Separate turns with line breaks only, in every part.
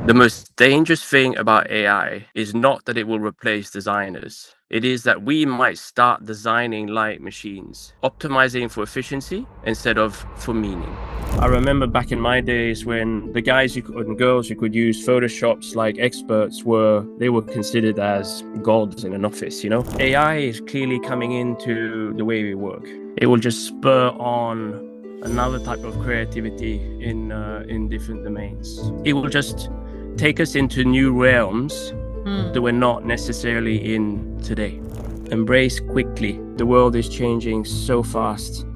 The most dangerous thing about AI is not that it will replace designers. It is that we might start designing like machines, optimizing for efficiency instead of for meaning. I remember back in my days when the guys and girls who could use Photoshops like experts were considered as gods in an office, you know? AI is clearly coming into the way we work. It will just spur on another type of creativity in different domains. It will just take us into new realms that we're not necessarily in today. Embrace quickly. The world is changing so fast.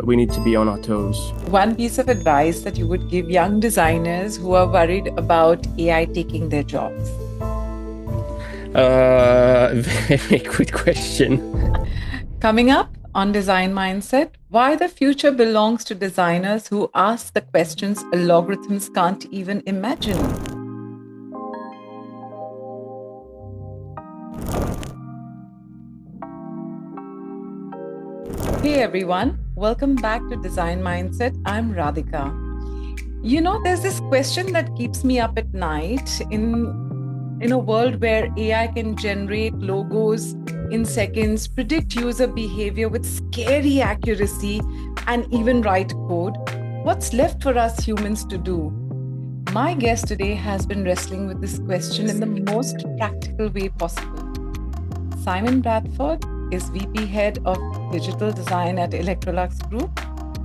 We need to be on our toes.
One piece of advice that you would give young designers who are worried about AI taking their jobs?
Very good question.
Coming up on Design Mindset, why the future belongs to designers who ask the questions algorithms can't even imagine. Hey everyone, welcome back to Design Mindset. I'm Radhika. You know, there's this question that keeps me up at night in a world where AI can generate logos in seconds, predict user behavior with scary accuracy, and even write code. What's left for us humans to do? My guest today has been wrestling with this question in the most practical way possible. Simon Bradford is VP Head of Digital Design at Electrolux Group,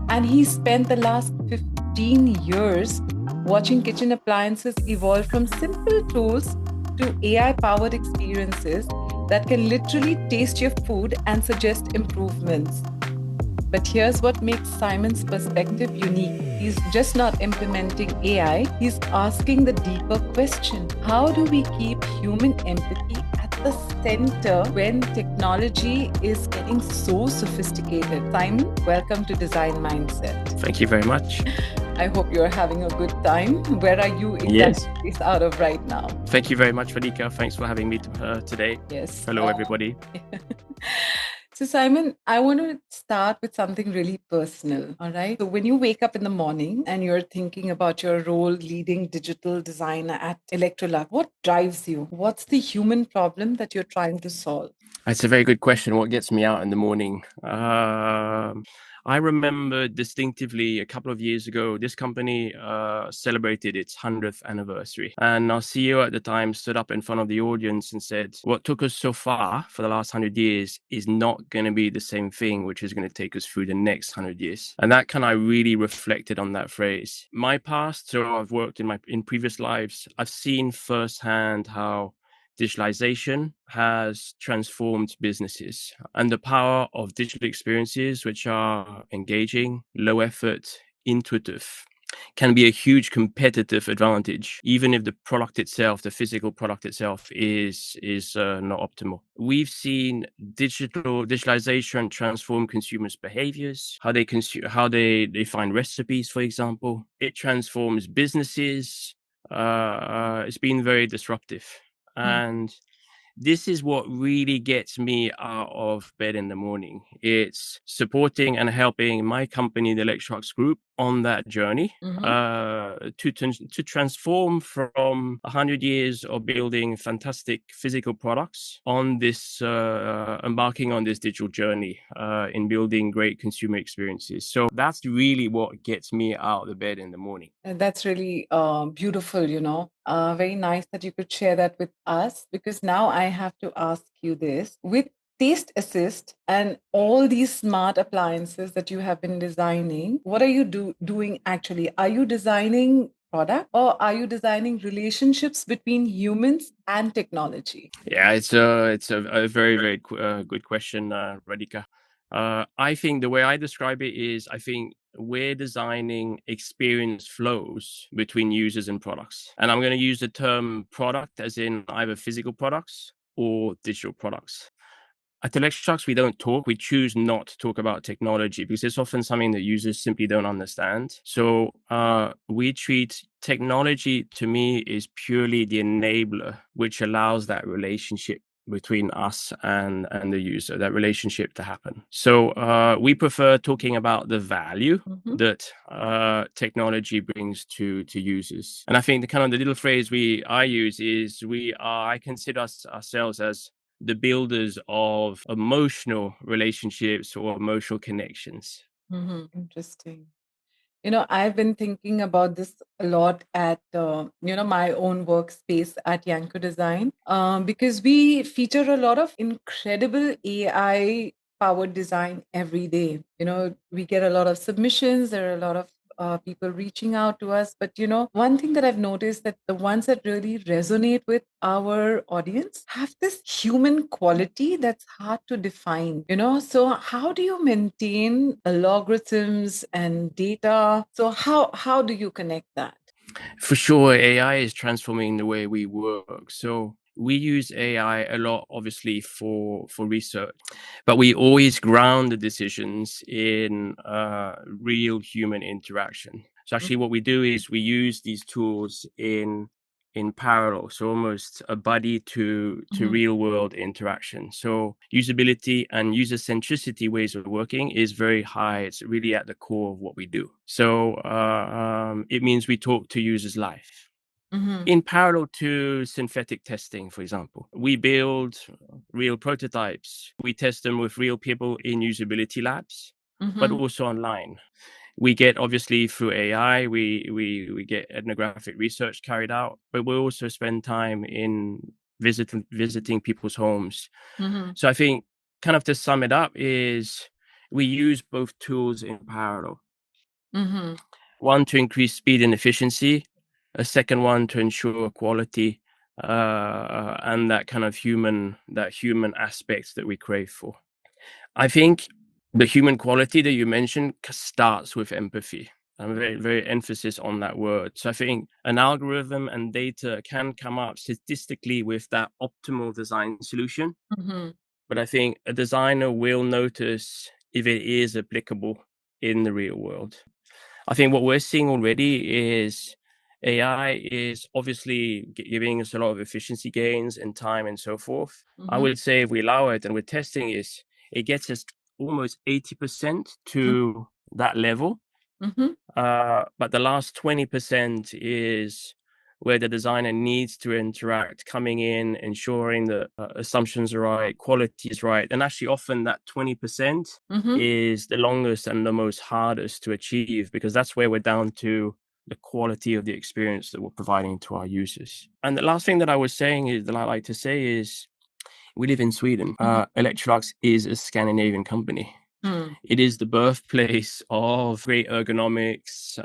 and he spent the last 15 years watching kitchen appliances evolve from simple tools to AI-powered experiences that can literally taste your food and suggest improvements. But here's what makes Simon's perspective unique. He's just not implementing AI, he's asking the deeper question. How do we keep human empathy at the center when technology is getting so sophisticated? Simon, welcome to Design Mindset.
Thank you very much.
I hope you're having a good time. Where are you exactly out of right now?
Thank you very much, Radhika. Thanks for having me today.
Yes.
Hello, everybody.
So, Simon, I want to start with something really personal. All right. So, when you wake up in the morning and you're thinking about your role leading digital designer at Electrolux, what drives you? What's the human problem that you're trying to solve?
That's a very good question. What gets me out in the morning? I remember distinctively a couple of years ago, this company celebrated its 100th anniversary. And our CEO at the time stood up in front of the audience and said, what took us so far for the last 100 years is not going to be the same thing, which is going to take us through the next 100 years. And that kind of really reflected on that phrase. My past, so I've worked in previous lives, I've seen firsthand how digitalization has transformed businesses, and the power of digital experiences, which are engaging, low effort, intuitive, can be a huge competitive advantage, even if the product itself, the physical product itself, is not optimal. We've seen digitalization transform consumers' behaviors, how they find recipes, for example. It transforms businesses. It's been very disruptive. And this is what really gets me out of bed in the morning. It's supporting and helping my company, the Electrolux Group, on that journey to transform from 100 years of building fantastic physical products on this, embarking on this digital journey in building great consumer experiences. So that's really what gets me out of bed in the morning.
And that's really beautiful, you know. Very nice that you could share that with us, because now I have to ask you this. With Taste Assist and all these smart appliances that you have been designing, what are you doing actually? Are you designing product, or are you designing relationships between humans and technology?
Yeah, it's a very, very good question, Radhika. I think the way I describe it is, I think we're designing experience flows between users and products. And I'm going to use the term product as in either physical products or digital products. At Electrolux, we choose not to talk about technology because it's often something that users simply don't understand. So we treat technology, to me, is purely the enabler, which allows that relationship between us and the user, that relationship to happen. So we prefer talking about the value that technology brings to users. And I think the kind of the little phrase I use is I consider ourselves as the builders of emotional relationships or emotional connections.
Interesting. I've been thinking about this a lot at, my own workspace at Yanko Design, because we feature a lot of incredible AI powered design every day. We get a lot of submissions. There are a lot of people reaching out to us. But, one thing that I've noticed that the ones that really resonate with our audience have this human quality that's hard to define. So how do you maintain algorithms and data? So how do you connect that?
For sure, AI is transforming the way we work. So we use AI a lot, obviously, for research, but we always ground the decisions in real human interaction. So actually, what we do is we use these tools in parallel, so almost a buddy to real world interaction. So usability and user centricity ways of working is very high. It's really at the core of what we do. So it means we talk to users live. In parallel to synthetic testing, for example, we build real prototypes. We test them with real people in usability labs, but also online. We get, obviously, through AI, we get ethnographic research carried out, but we also spend time in visiting people's homes. So I think, kind of to sum it up, is we use both tools in parallel. One to increase speed and efficiency, a second one to ensure quality and that kind of human aspect that we crave for. I think the human quality that you mentioned starts with empathy. I'm very, very emphasis on that word. So I think an algorithm and data can come up statistically with that optimal design solution. But I think a designer will notice if it is applicable in the real world. I think what we're seeing already is AI is obviously giving us a lot of efficiency gains in time and so forth. I would say if we allow it and we're testing it gets us almost 80% to that level. But the last 20% is where the designer needs to interact, coming in, ensuring that assumptions are right, quality is right. And actually, often that 20% is the longest and the most hardest to achieve, because that's where we're down to the quality of the experience that we're providing to our users. And the last thing that I like to say is we live in Sweden. Electrolux is a Scandinavian company. It is the birthplace of great ergonomics,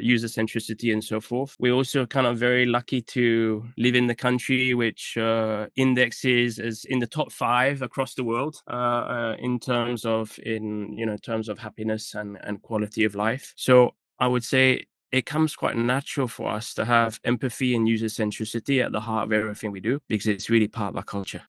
user centricity, and so forth. We're also kind of very lucky to live in the country which indexes as in the top 5 across the world in terms of happiness and quality of life. So I would say it comes quite natural for us to have empathy and user centricity at the heart of everything we do, because it's really part of our culture.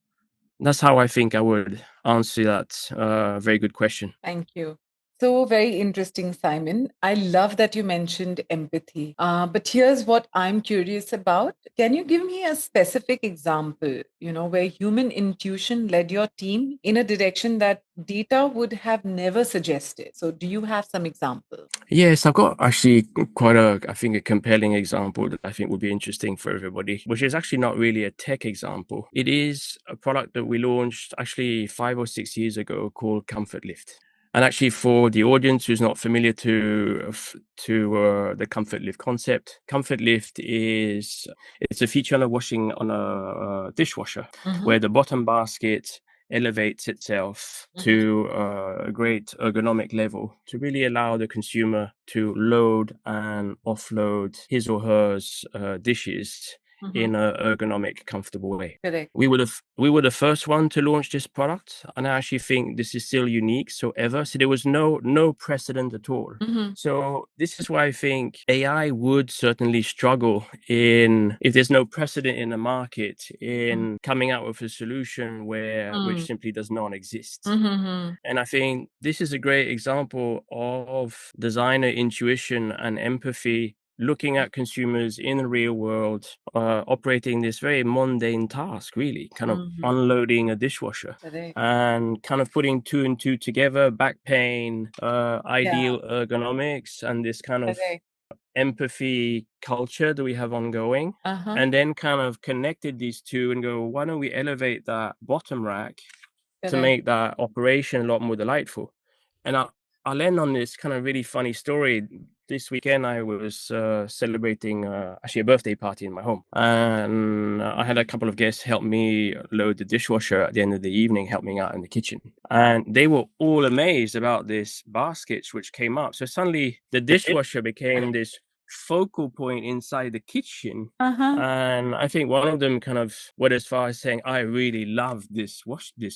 That's how I think I would answer that very good question.
Thank you. So very interesting, Simon. I love that you mentioned empathy. But here's what I'm curious about. Can you give me a specific example, where human intuition led your team in a direction that data would have never suggested? So do you have some examples?
Yes, I've got actually quite a compelling example that I think would be interesting for everybody, which is actually not really a tech example. It is a product that we launched actually 5 or 6 years ago called Comfort Lift. And actually, for the audience who's not familiar to the Comfort Lift concept, Comfort Lift it's a feature on a dishwasher where the bottom basket elevates itself to a great ergonomic level to really allow the consumer to load and offload his or her dishes in an ergonomic, comfortable way.
Correct.
We were the first one to launch this product, and I actually think this is still unique. So there was no precedent at all. So this is why I think AI would certainly struggle if there's no precedent in the market in coming out with a solution which simply does not exist. And I think this is a great example of designer intuition and empathy looking at consumers in the real world, operating this very mundane task, really, kind of unloading a dishwasher.
Correct.
And kind of putting two and two together, back pain,
Yeah.
ideal ergonomics, and this kind of
Correct.
empathy culture that we have ongoing,
Uh-huh.
and then kind of connected these two and go, why don't we elevate that bottom rack to
Correct.
make that operation a lot more delightful? And I'll end on this kind of really funny story. This weekend, I was celebrating actually a birthday party in my home, and I had a couple of guests help me load the dishwasher at the end of the evening, help me out in the kitchen, and they were all amazed about this baskets which came up. So suddenly, the dishwasher became this focal point inside the kitchen.
Uh-huh.
And I think one of them kind of went as far as saying, "I really love this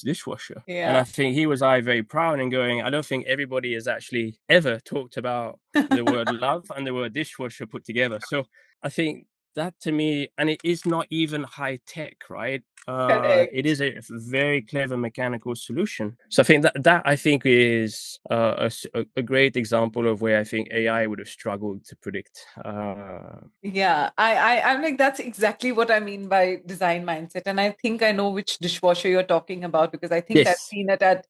dishwasher." And
Yeah.
I think he was very proud and going, I don't think everybody has actually ever talked about the word love and the word dishwasher put together. So I think that to me, and it is not even high tech, right? It
Correct.
is a very clever mechanical solution. So I think that I think is a great example of where I think AI would have struggled to predict.
Yeah, I'm like, that's exactly what I mean by design mindset. And I think I know which dishwasher you're talking about because I think I've
Yes,
seen it at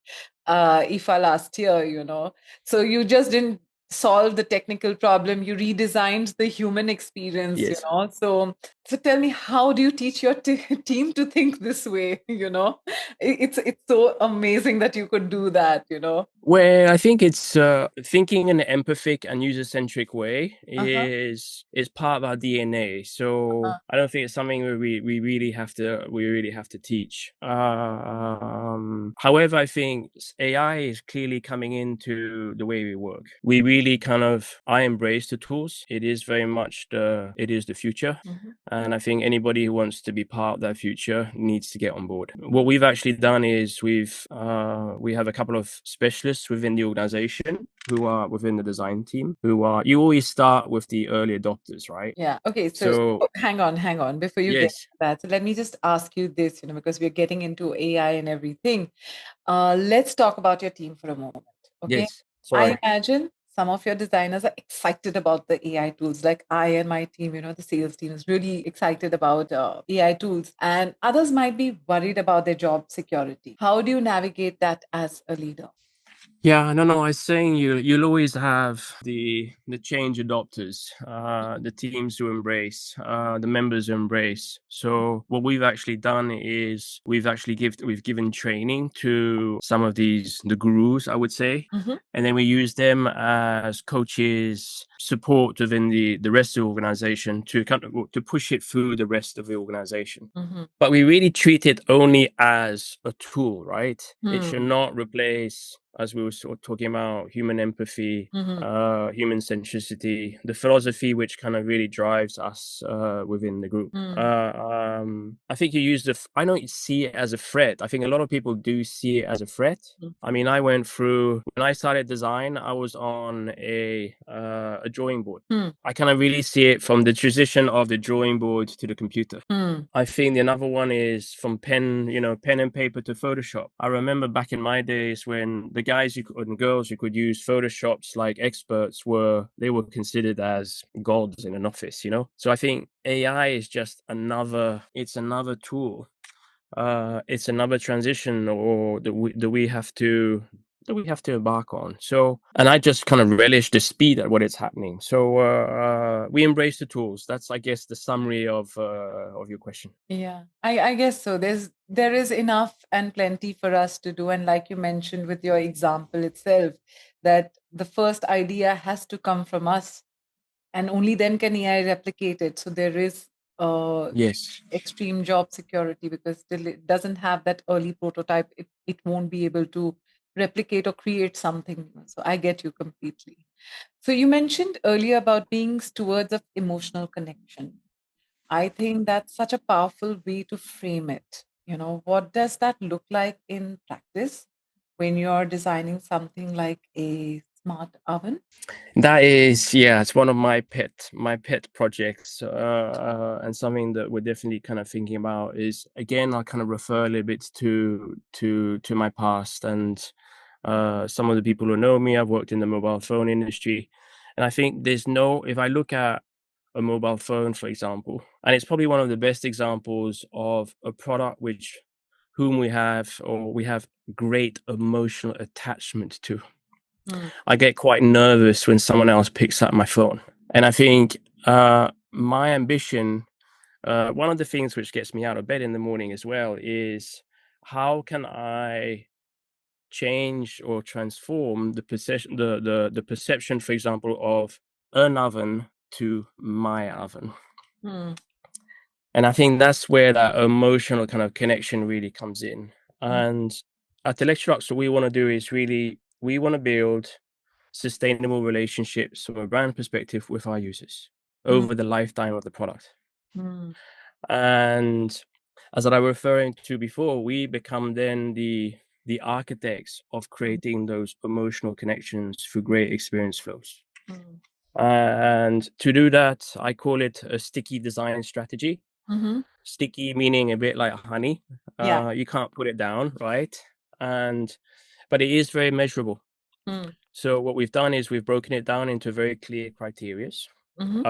IFA last year, you know. So you just didn't solve the technical problem, you redesigned the human experience, you
yes.
know. So tell me, how do you teach your team to think this way, you know? It's so amazing that you could do that, you know.
Where I think it's thinking in an empathic and user-centric way
Uh-huh.
is part of our DNA. So I don't think it's something where we really have to teach. However, I think AI is clearly coming into the way we work. We really I embrace the tools. It is very much the future.
Mhm.
And I think anybody who wants to be part of that future needs to get on board. What we've actually done is we have a couple of specialists within the organization who are within the design team who are you always start with the early adopters, right?
Yeah. Okay. So
So
hang on before you get
yes,
to that. So let me just ask you this, you know, because we're getting into AI and everything. Let's talk about your team for a moment. Okay.
yes.
I
Sorry.
imagine some of your designers are excited about the AI tools. Like I and my team, you know, the sales team is really excited about AI tools, and others might be worried about their job security. How do you navigate that as a leader?
Yeah, no, I was saying you'll always have the change adopters, the teams who embrace, the members who embrace. So what we've actually done is we've given training to some of the gurus, I would say,
Mm-hmm.
and then we use them as coaches, support within the rest of the organization to to push it through the rest of the organization.
Mm-hmm.
But we really treat it only as a tool, right? It should
Hmm.
not replace, as we were sort of talking about, human empathy,
Mm-hmm.
human centricity, the philosophy which kind of really drives us within the group. I think you use I don't see it as a threat. I think a lot of people do see it as a threat. I mean, I went through when I started design. I was on a drawing board.
Hmm.
I kind of really see it from the transition of the drawing board to the computer.
Hmm.
I think another one is from pen and paper to Photoshop. I remember back in my days when the guys and girls who could use Photoshops like experts they were considered as gods in an office, you know? So I think AI is just it's another tool. It's another transition or that we have to embark on. So, and I just kind of relish the speed at what it's happening. So, we embrace the tools. That's, I guess, the summary of your question.
Yeah, I guess so. There is enough and plenty for us to do. And like you mentioned with your example itself, that the first idea has to come from us, and only then can AI replicate it. So there is
Yes.
extreme job security because still it doesn't have that early prototype. It won't be able to replicate or create something new. So I get you completely. So you mentioned earlier about being stewards of emotional connection. I think that's such a powerful way to frame it. You know, what does that look like in practice when you're designing something like a smart oven?
That is, yeah, it's one of my pet projects, and something that we're definitely kind of thinking about is again, I kind of refer a little bit to my past and some of the people who know me. I've worked in the mobile phone industry, and I think if I look at a mobile phone, for example. And it's probably one of the best examples of a product which whom we have great emotional attachment to.
Mm,
I get quite nervous when someone else picks up my phone. And I think my ambition, one of the things which gets me out of bed in the morning as well, is how can I change or transform the perception, for example, of an oven to my oven.
mm,
And I think that's where that emotional kind of connection really comes in.
mm,
And at Electrolux, what we want to do is really we want to build sustainable relationships from a brand perspective with our users
mm,
over the lifetime of the product.
mm,
And as I was referring to before, we become then the architects of creating those emotional connections through great experience flows.
mm,
And to do that, I call it a sticky design strategy.
mhm.
Sticky meaning a bit like honey.
Yeah.
You can't put it down, right? And but it is very measurable.
Mm,
So what we've done is we've broken it down into very clear criterias.
mhm,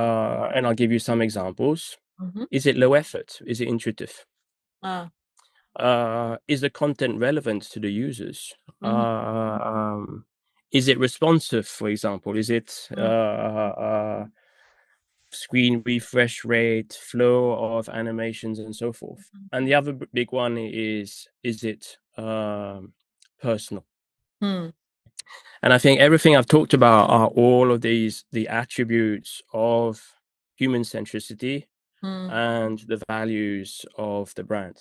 And I'll give you some examples.
mhm.
Is it low effort? Is it intuitive?
Ah,
Is the content relevant to the users?
mhm,
Is it responsive, for example? Is it
mm,
screen refresh rate, flow of animations, and so forth? And the other big one is it personal?
mm,
And I think everything I've talked about are all of these the attributes of human centricity
mm.
and the values of the brand.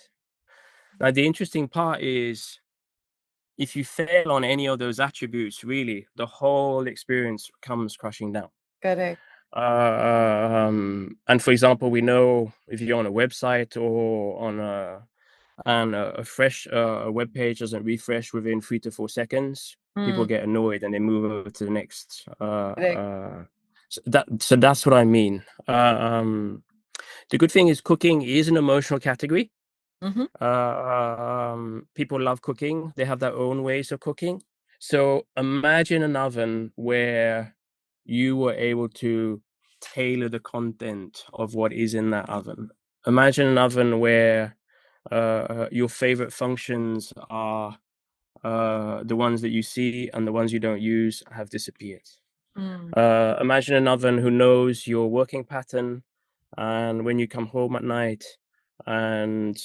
Now, the interesting part is if you fail on any of those attributes, really, the whole experience comes crashing down.
Correct.
And for example, we know if you're on a website or on a fresh web page doesn't refresh within 3 to 4 seconds, people
Mm,
get annoyed and they move over to the next.
correct.
So that's what I mean. The good thing is cooking is an emotional category.
Mhm,
People love cooking. They have their own ways of cooking. So imagine an oven where you were able to tailor the content of what is in that oven. Imagine an oven where your favorite functions are the ones that you see and the ones you don't use have disappeared.
mm,
Imagine an oven who knows your working pattern and when you come home at night and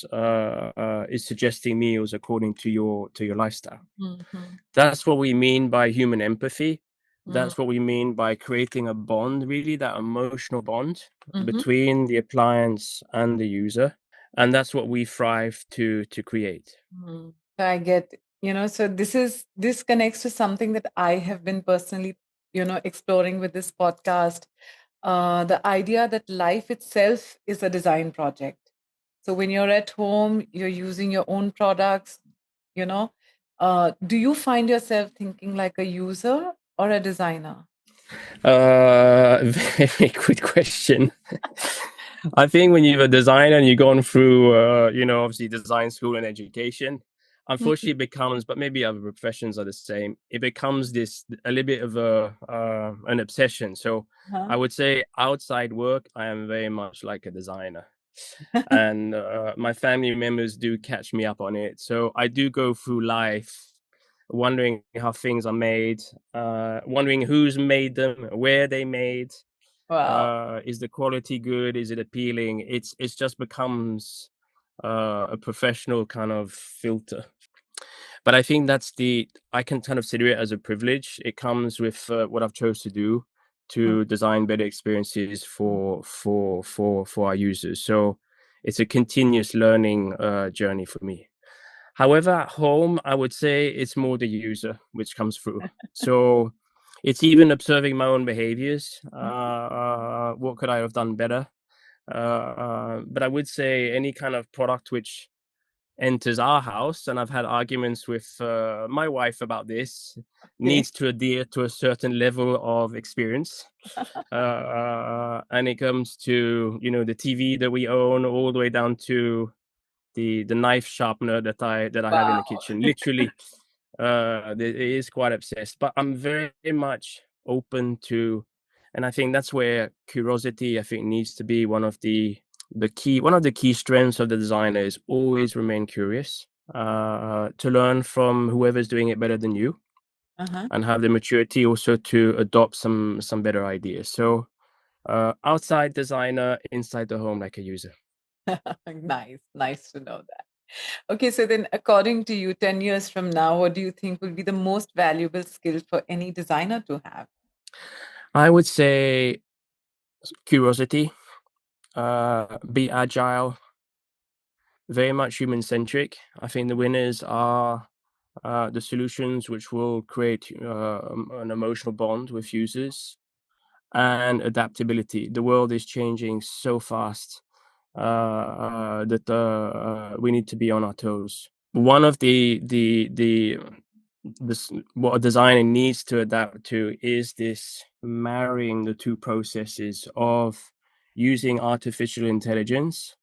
is suggesting meals according to your lifestyle.
mhm,
That's what we mean by human empathy.
mm,
That's what we mean by creating a bond, really, that emotional bond
mhm,
between the appliance and the user. And that's what we thrive to create.
mm. I get, so this connects to something that I have been personally, exploring with this podcast. The idea that life itself is a design project. So when you're at home, you're using your own products, you know. Do you find yourself thinking like a user or a designer?
Very good question. I think when you're a designer and you've gone through, obviously design school and education, unfortunately it becomes, but maybe other professions are the same. It becomes this a little bit of an obsession. So
Uh-huh.
I would say outside work, I am very much like a designer, and my family members do catch me up on it. So I do go through life wondering how things are made, wondering who's made them, where they made,
Wow.
is the quality good, is it appealing? It's just becomes a professional kind of filter. But I think I can kind of consider it as a privilege. It comes with what I've chose to do
Mm,
to design better experiences for our users. So it's a continuous learning journey for me. However, at home, I would say it's more the user which comes through. So it's even observing my own behaviors. What could I have done better? But I would say any kind of product which enters our house, and I've had arguments with my wife about this,
okay.
needs to adhere to a certain level of experience. And it comes to the TV that we own, all the way down to the knife sharpener that I have in
Wow.
the kitchen. Literally, it is quite obsessed. But I'm very much open to And I think that's where curiosity, I think, needs to be one of the key strengths of the designer is always remain curious, to learn from whoever's doing it better than you,
Uh-huh.
and have the maturity also to adopt some better ideas. So outside designer, inside the home like a user.
Nice. Nice to know that. Okay, so then according to you, 10 years from now, what do you think will be the most valuable skill for any designer to have?
I would say curiosity, be agile, very much human centric. I think the winners are the solutions which will create an emotional bond with users, and adaptability. The world is changing so fast that we need to be on our toes. One of the this what a designer needs to adapt to is this marrying the two processes of using artificial intelligence,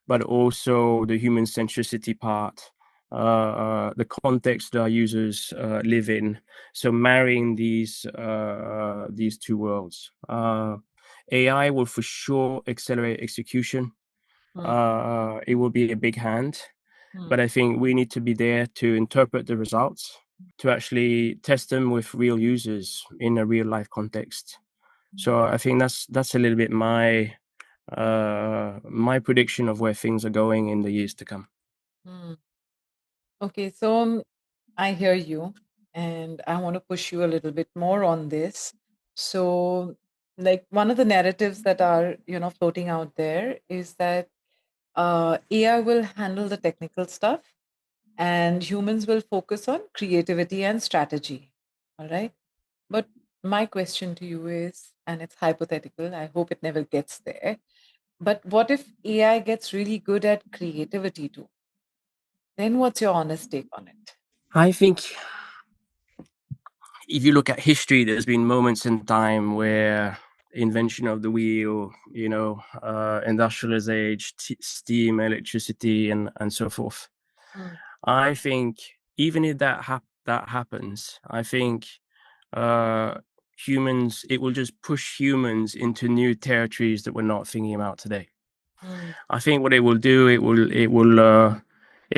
but also the human centricity part, the context that our users live in. So marrying these two worlds. AI will for sure accelerate execution.
Hmm,
It will be a big hand,
hmm,
but I think we need to be there to interpret the results, to actually test them with real users in a real life context. So I think that's a little bit my prediction of where things are going in the years to come.
hmm. Okay, so I hear you, and I want to push you a little bit more on this. So, like one of the narratives that are, floating out there is that AI will handle the technical stuff and humans will focus on creativity and strategy. All right. But my question to you is, and it's hypothetical, I hope it never gets there. But what if AI gets really good at creativity too? Then what's your honest take on it?
I think if you look at history, there's been moments in time where invention of the wheel, industrialized age, steam, electricity, and so forth.
Mm,
I think even if that happens, I think uh, humans it will just push humans into new territories that we're not thinking about today.
mm,
I think what it will do, it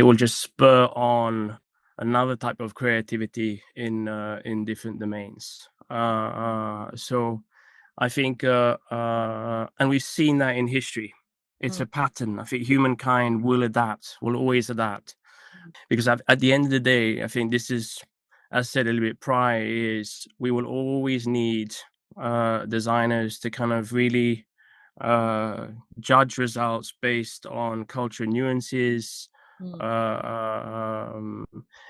will just spur on another type of creativity in different domains. So I think, and we've seen that in history. It's
mm,
a pattern. I think humankind will adapt, will always adapt, because at the end of the day, I think this is, as I said a little bit prior, is we will always need designers to kind of really uh, judge results based on cultural nuances,
mm,
um,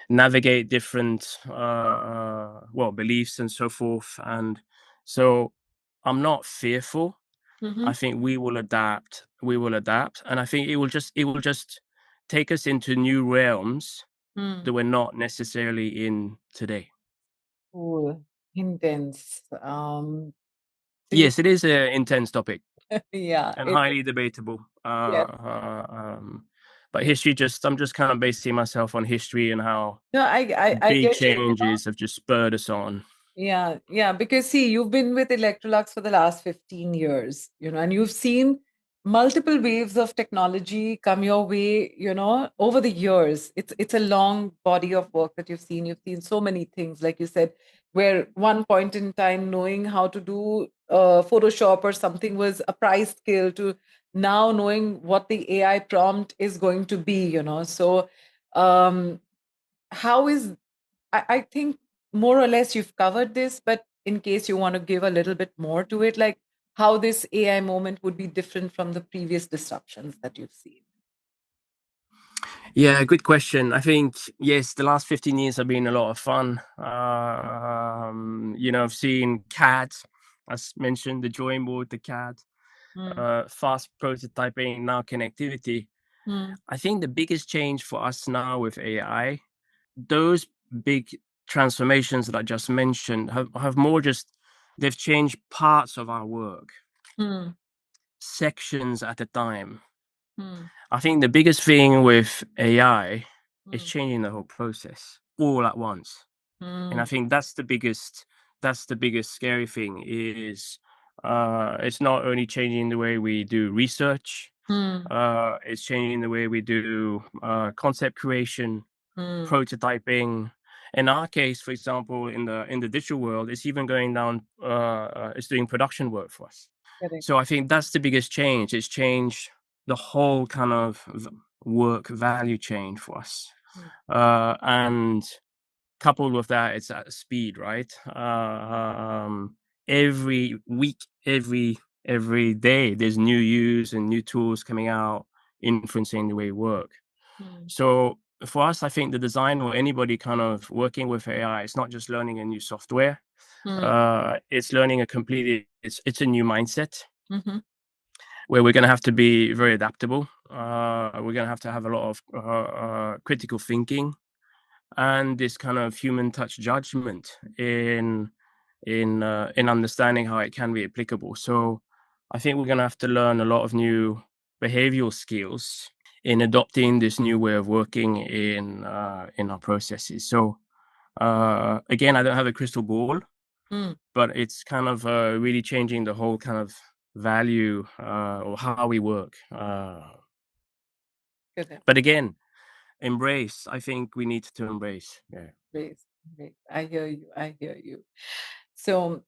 navigate different beliefs and so forth. And so I'm not fearful.
mhm,
I think we will adapt. We will adapt, and I think it will just take us into new realms
mm.
that we're not necessarily in today.
Cool. Intense. So you,
Yes, it is an intense topic
yeah,
and
it,
highly debatable.
yeah.
But I'm just kind of basing myself on history and how
No, I
big
get you.
changes have just spurred us on.
Yeah, yeah, because see, you've been with Electrolux for the last 15 years, and you've seen multiple waves of technology come your way, over the years. It's a long body of work that you've seen. You've seen so many things, like you said, where one point in time knowing how to do Photoshop or something was a prize skill to now knowing what the AI prompt is going to be, So um how is I think more or less you've covered this, but in case you want to give a little bit more to it, like how this AI moment would be different from the previous disruptions that you've seen.
Yeah, good question. I think, yes, the last 15 years have been a lot of fun. I've seen CAD, as mentioned, the drawing board, the CAD,
Mm,
fast prototyping, now connectivity.
mm,
I think the biggest change for us now with AI, those big transformations that I just mentioned have more just, they've changed parts of our work,
mm,
sections at a time.
mm,
I think the biggest thing with AI is
mm,
changing the whole process all at once. And I
mm,
think that's the biggest scary thing is It's not only changing the way we do research,
Hmm.
it's changing the way we do concept creation, prototyping. In our case, for example, in the digital world, it's even going down. It's doing production work for us.
Correct.
So I think that's the biggest change. It's changed the whole kind of work value chain for us, and coupled with that, it's at speed, right? Every week, every day, there's new use and new tools coming out, influencing the way we work. So for us, I think the design or anybody kind of working with AI, it's not just learning a new software. It's learning a completely. It's a new mindset where we're going to have to be very adaptable. We're going to have a lot of critical thinking and this kind of human touch judgment in understanding how it can be applicable. So I think we're going to have to learn a lot of new behavioral skills in adopting this new way of working in our processes. So again, I don't have a crystal ball, but it's kind of really changing the whole kind of value or how we work. But again, embrace. I think we need to embrace. Yeah.
Great, great. I hear you. I hear you. So,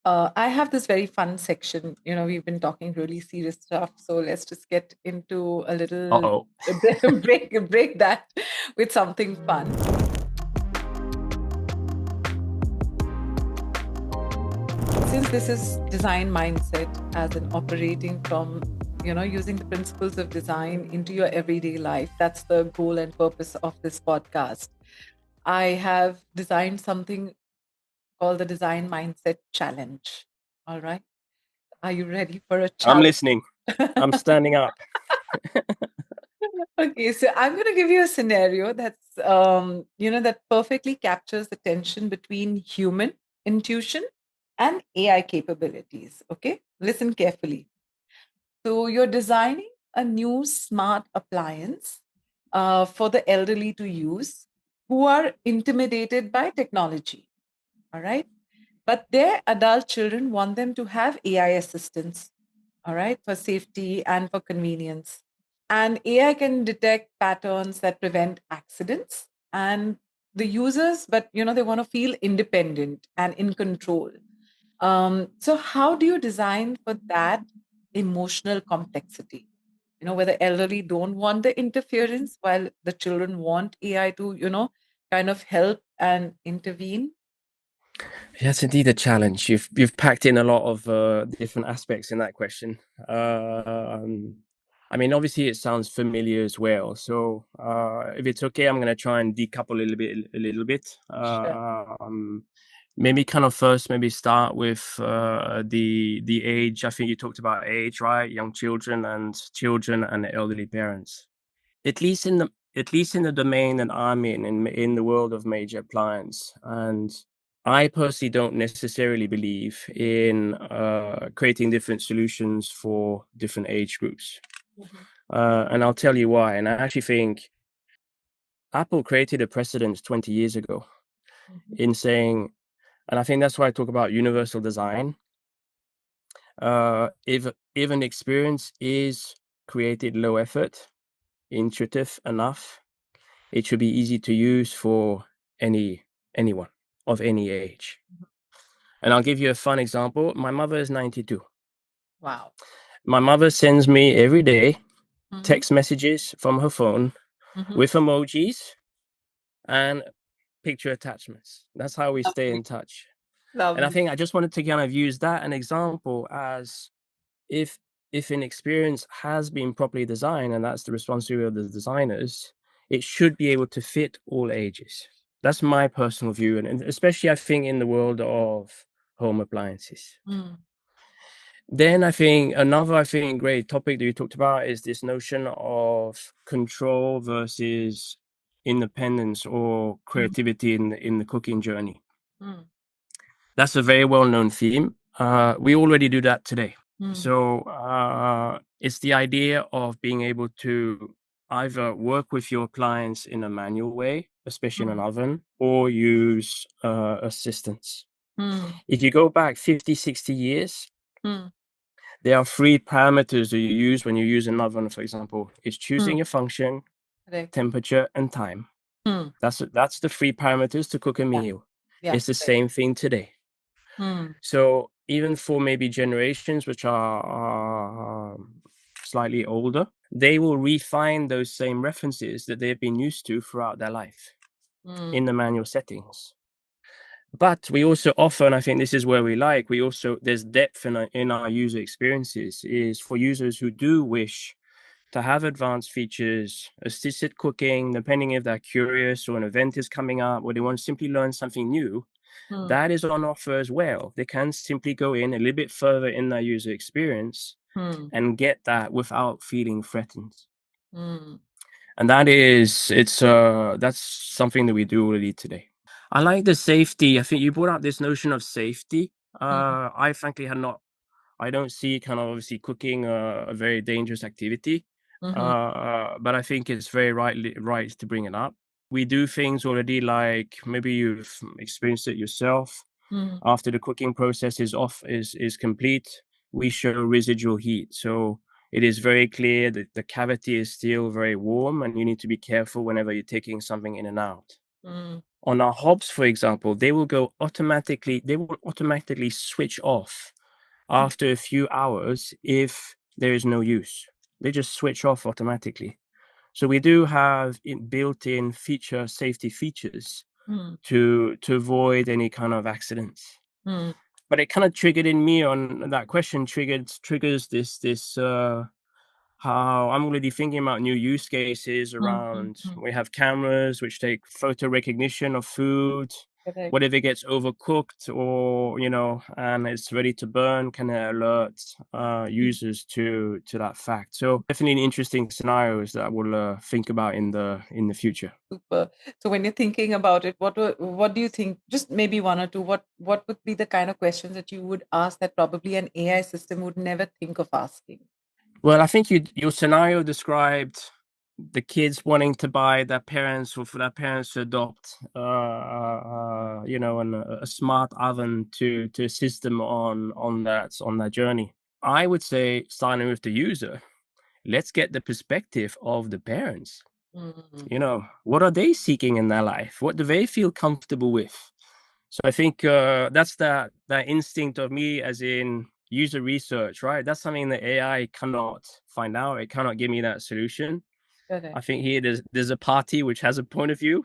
I have this very fun section. We've been talking really serious stuff, so let's just get into a little
Uh-oh.
break that with something fun. Since this is design mindset as an operating from using the principles of design into your everyday life, that's the goal and purpose of this podcast. I have designed something called the Design Mindset Challenge. All right. Are you ready for a
I'm
challenge?
listening. I'm standing up.
Okay, so I'm going to give you a scenario that's that perfectly captures the tension between human intuition and AI capabilities. Okay, listen carefully. So you're designing a new smart appliance for the elderly to use who are intimidated by technology. All right. But their adult children want them to have AI assistance, all right, for safety and for convenience. And AI can detect patterns that prevent accidents. And the users, but they want to feel independent and in control. So how do you design for that emotional complexity? Where the elderly don't want the interference while the children want AI to, kind of help and intervene.
That's indeed a challenge. You've packed in a lot of different aspects in that question. I mean, obviously, it sounds familiar as well. So, if it's okay, I'm going to try and decouple a little bit.
Sure.
Maybe kind of first, maybe start with the age. I think you talked about age, right? Young children and elderly parents. At least in the domain that I'm in the world of major appliance. And I personally don't necessarily believe in creating different solutions for different age groups. And I'll tell you why. And I actually think Apple created a precedent 20 years ago in saying, and I think that's why I talk about universal design. If an experience is created low effort, intuitive enough, it should be easy to use for anyone of any age. And I'll give you a fun example. My mother is 92.
Wow.
My mother sends me every day text messages from her phone with emojis and picture attachments. That's how we stay in touch. And I
Lovely.
think I just wanted to kind of use that an example as if an experience has been properly designed, and that's the responsibility of the designers, it should be able to fit all ages. That's my personal view, and especially I think in the world of home appliances. Then I think another great topic that you talked about is this notion of control versus independence or creativity in the cooking journey. That's a very well-known theme. We already do that today. So it's the idea of being able to either work with your clients in a manual way, especially in an oven, or use assistance. If you go back 50, 60 years,
Hmm.
There are three parameters that you use when you use an oven, for example. It's choosing
Hmm.
your function,
Correct.
temperature, and time.
Hmm.
That's the three parameters to cook a
Yeah.
meal.
Yeah.
It's the
Correct.
same thing today.
Hmm.
So even for maybe generations which are slightly older, they will refine those same references that they've been used to throughout their life
Hmm.
in the manual settings. But we also offer, and I think this is where we also, there's depth in our user experiences, is for users who do wish to have advanced features, assisted cooking, depending if they're curious or an event is coming up or they want to simply learn something new,
Hmm.
that is on offer as well. They can simply go in a little bit further in their user experience
Hmm.
and get that without feeling threatened.
Hmm.
And that's something that we do already today. I like the safety. I think you brought up this notion of safety.
Hmm.
I frankly I don't see kind of obviously cooking a very dangerous activity.
Hmm.
But I think it's very right to bring it up. We do things already like maybe you've experienced it yourself.
Hmm.
After the cooking process is complete, we show residual heat. So it is very clear that the cavity is still very warm and you need to be careful whenever you're taking something in and out.
Hmm.
On our hobs, for example, they will automatically switch off after a few hours if there is no use. They just switch off automatically. So we do have built-in safety features
Hmm.
to avoid any kind of accidents.
Hmm.
But it kind of triggered in me on that question triggers this how I'm already thinking about new use cases
Hmm. Hmm.
around.
Hmm.
We have cameras which take photo recognition of food.
Correct.
What if it gets overcooked or, and it's ready to burn? Can it alert users to that fact? So definitely interesting scenarios that I will think about in the future.
Super. So when you're thinking about it, what do you think? Just maybe one or two. What would be the kind of questions that you would ask that probably an AI system would never think of asking?
Well, I think your scenario described the kids wanting to buy their parents or for their parents to adopt, a smart oven to assist them on that journey. I would say, starting with the user, let's get the perspective of the parents.
Mm.
What are they seeking in their life? What do they feel comfortable with? So I think that's that instinct of me, as in user research, right? That's something that AI cannot find out. It cannot give me that solution. I
Correct.
think here there's a party which has a point of view,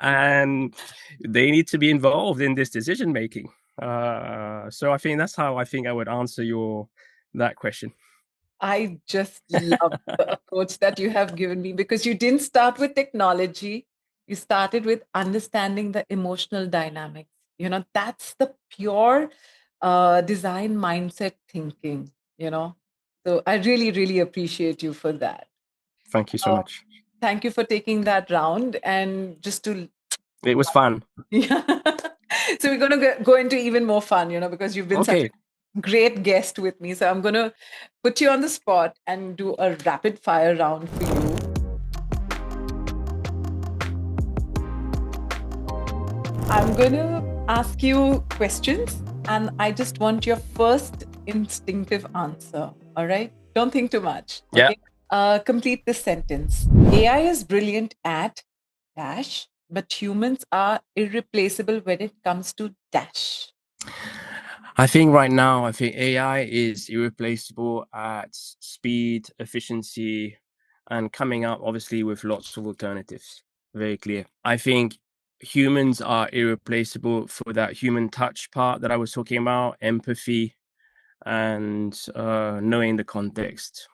and they need to be involved in this decision making. So I think that's how I think I would answer that question.
I just love the approach that you have given me because you didn't start with technology. You started with understanding the emotional dynamics. That's the pure design mindset thinking, you know. So I really, really appreciate you for that.
Thank you so
Uh,
much.
Thank you for taking that round. And just to,
It was fun.
yeah. So we're going to go into even more fun, because you've been such
Okay.
a great guest with me. So I'm going to put you on the spot and do a rapid fire round for you. I'm going to ask you questions and I just want your first instinctive answer. All right. Don't think too much.
Yeah.
Okay. Complete this sentence. AI is brilliant at dash, but humans are irreplaceable when it comes to dash.
I think right now, I think AI is irreplaceable at speed, efficiency, and coming up obviously with lots of alternatives. Very clear. I think humans are irreplaceable for that human touch part that I was talking about, empathy, and knowing the context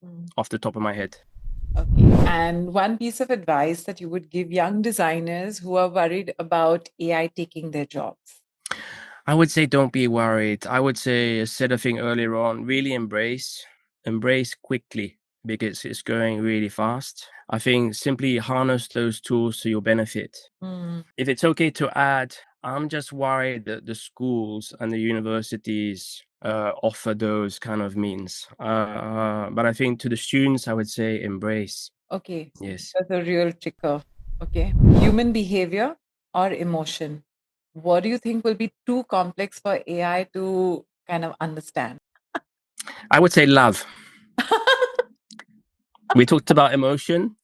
Mm.
off the top of my head.
Okay. And one piece of advice that you would give young designers who are worried about AI taking their jobs.
I would say don't be worried. I would say, as said I think earlier on, really embrace quickly because it's going really fast. I think simply harness those tools to your benefit.
Mm.
If it's okay to add, I'm just worried that the schools and the universities offer those kind of means. But I think to the students, I would say embrace.
Okay.
Yes.
That's a real trigger. Okay. Human behavior or emotion? what do you think will be too complex for AI to kind of understand?
I would say love. We talked about emotion.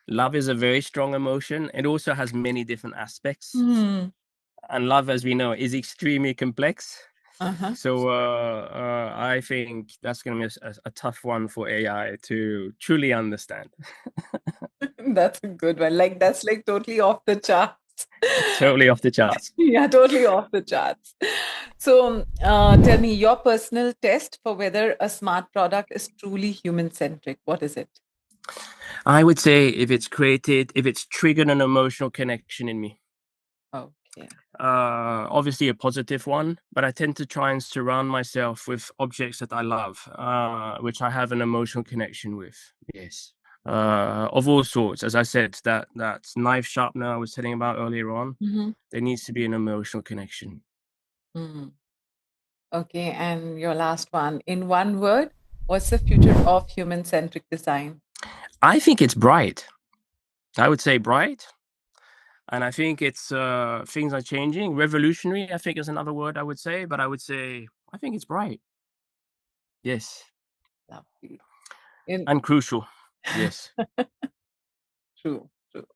Love is a very strong emotion. It also has many different aspects.
Hmm.
And love, as we know, is extremely complex.
Uh-huh.
So I think that's going to be a tough one for AI to truly understand.
That's a good one. Like that's like totally off the charts.
Totally off the charts.
Yeah, totally off the charts. So tell me your personal test for whether a smart product is truly human-centric. What is it?
I would say if it's triggered an emotional connection in me.
Okay.
Obviously a positive one, but I tend to try and surround myself with objects that I love, which I have an emotional connection with. Yes. Of all sorts. As I said, that knife sharpener I was telling about earlier on,
Mm-hmm.
there needs to be an emotional connection.
Mm. Okay, and your last one. In one word, what's the future of human-centric design?
I think it's bright. I would say bright. And I think it's things are changing. Revolutionary, I think, is another word I would say, but I think it's bright. Yes.
Lovely. In
And crucial. Yes.
true, true.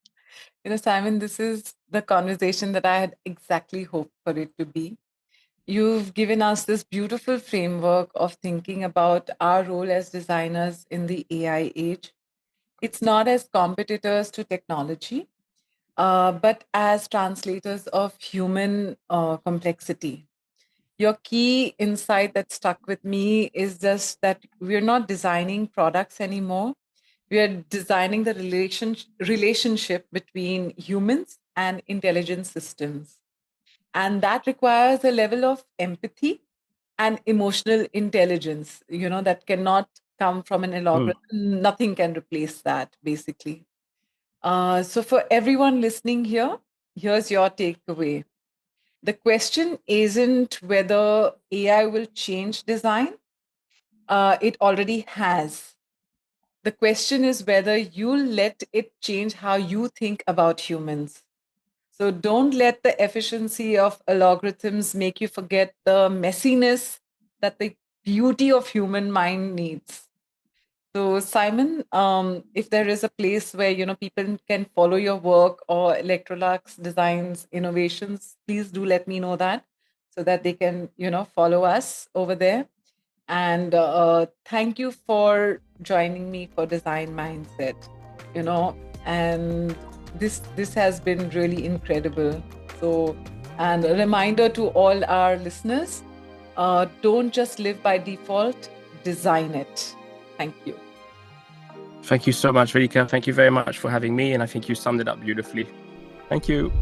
Simon, this is the conversation that I had exactly hoped for it to be. You've given us this beautiful framework of thinking about our role as designers in the AI age. It's not as competitors to technology, but as translators of human complexity. Your key insight that stuck with me is just that we're not designing products anymore. We are designing the relationship between humans and intelligent systems. And that requires a level of empathy and emotional intelligence, that cannot come from an
Mm.
algorithm. Nothing can replace that, basically. So, for everyone listening here, here's your takeaway. The question isn't whether AI will change design, it already has. The question is whether you'll let it change how you think about humans. So don't let the efficiency of algorithms make you forget the messiness that the beauty of human mind needs. So Simon, if there is a place where people can follow your work or Electrolux Design's innovations, please do let me know that so that they can follow us over there. And thank you for joining me for Design Mindset. And this has been really incredible. So, and a reminder to all our listeners: don't just live by default, design it. Thank you.
Thank you so much, Radhika. Thank you very much for having me, and I think you summed it up beautifully. Thank you.